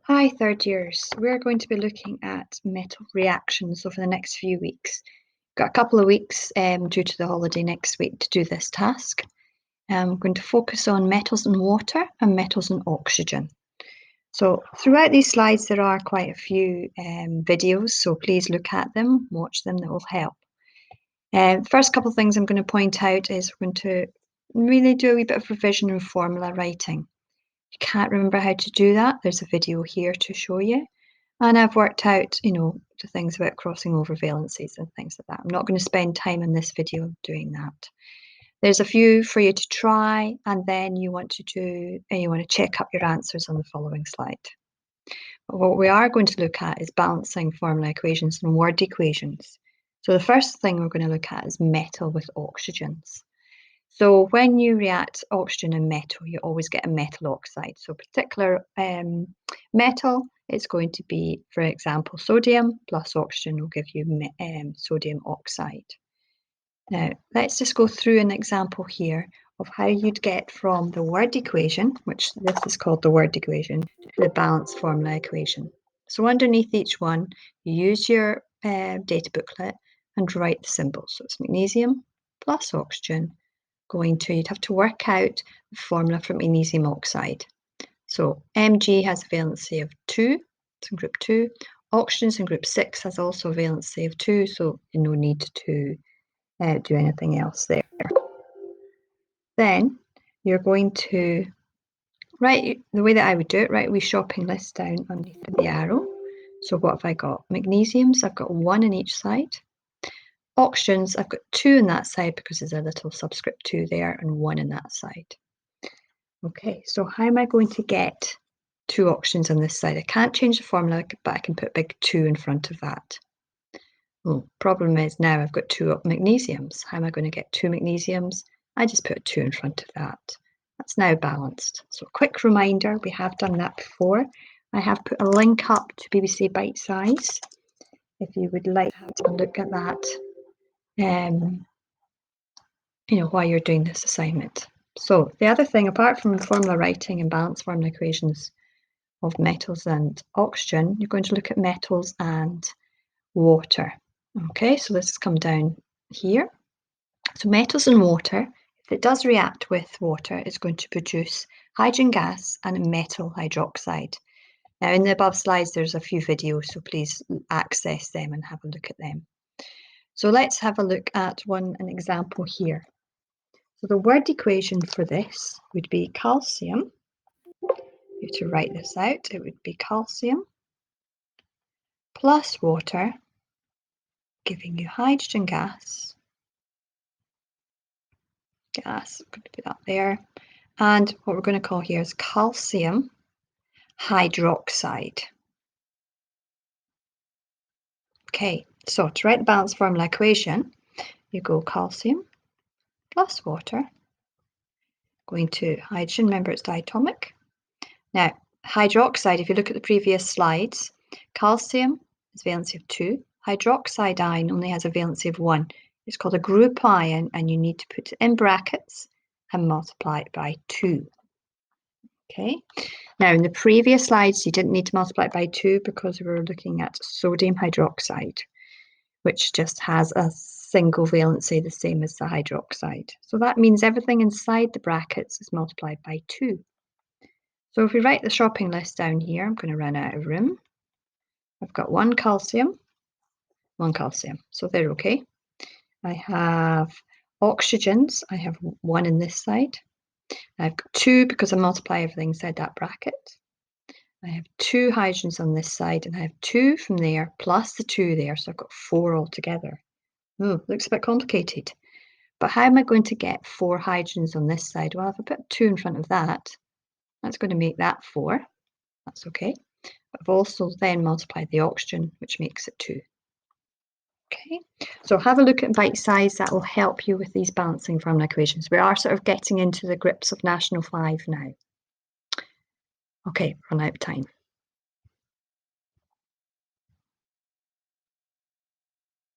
Hi, third years. We're going to be looking at metal reactions over the next few weeks. Got a couple of weeks due to the holiday next week to do this task. I'm going to focus on metals and water and metals and oxygen. So throughout these slides, there are quite a few videos, so please look at them, watch them, that will help. The first couple of things I'm going to point out is we're going to really do a wee bit of revision and formula writing. You can't remember how to do that, there's a video here to show you. And I've worked out, the things about crossing over valencies and things like that. I'm not going to spend time in this video doing that. There's a few for you to try, and then you want to check up your answers on the following slide. But what we are going to look at is balancing formula equations and word equations. So the first thing we're going to look at is metal with oxygens. So when you react oxygen and metal, you always get a metal oxide. So particular metal, it's going to be, for example, sodium plus oxygen will give you sodium oxide. Now, let's just go through an example here of how you'd get from the word equation, which this is called the word equation, to the balanced formula equation. So underneath each one, you use your data booklet and write the symbols. So it's magnesium plus oxygen you'd have to work out the formula for magnesium oxide. So Mg has a valency of 2, it's in group 2. Oxygen's in group 6 has also a valency of 2, so no need to do anything else there. Then you're going to write, the way that I would do it, write a wee shopping list down underneath the arrow. So what have I got? Magnesiums, I've got 1 on each side. Oxygens, I've got 2 on that side because there's a little subscript 2 there and 1 on that side. Okay, so how am I going to get 2 oxygens on this side? I can't change the formula, but I can put big 2 in front of that. Well, problem is now I've got 2 magnesiums. How am I going to get 2 magnesiums? I just put 2 in front of that. That's now balanced. So quick reminder, we have done that before. I have put a link up to BBC Bitesize if you would like to look at that, while you're doing this assignment. So the other thing, apart from formula writing and balanced formula equations of metals and oxygen, you're going to look at metals and water. Okay, so let's come down here. So metals and water, if it does react with water, it's going to produce hydrogen gas and a metal hydroxide. Now in the above slides, there's a few videos, so please access them and have a look at them. So let's have a look at an example here. So the word equation for this would be calcium. To write this out, it would be calcium plus water, giving you hydrogen gas. I'm going to put that there. And what we're going to call here is calcium hydroxide. Okay, so to write the balanced formula equation, you go calcium plus water, going to hydrogen, remember it's diatomic. Now, hydroxide, if you look at the previous slides, calcium is valency of 2. Hydroxide ion only has a valency of 1. It's called a group ion, and you need to put it in brackets and multiply it by 2. Okay, now in the previous slides, you didn't need to multiply it by 2 because we were looking at sodium hydroxide, which just has a single valency, the same as the hydroxide. So that means everything inside the brackets is multiplied by 2. So if we write the shopping list down here, I'm going to run out of room. I've got 1 calcium, 1 calcium, so they're okay. I have oxygens, I have 1 in this side. I've got 2 because I multiply everything inside that bracket. I have 2 hydrogens on this side, and I have 2 from there plus the 2 there, so I've got 4 altogether. Oh, looks a bit complicated. But how am I going to get 4 hydrogens on this side? Well, if I put 2 in front of that, that's going to make that 4. That's okay. But I've also then multiplied the oxygen, which makes it 2. Okay, so have a look at Bitesize. That will help you with these balancing formula equations. We are sort of getting into the grips of National 5 now. Okay, run out of time.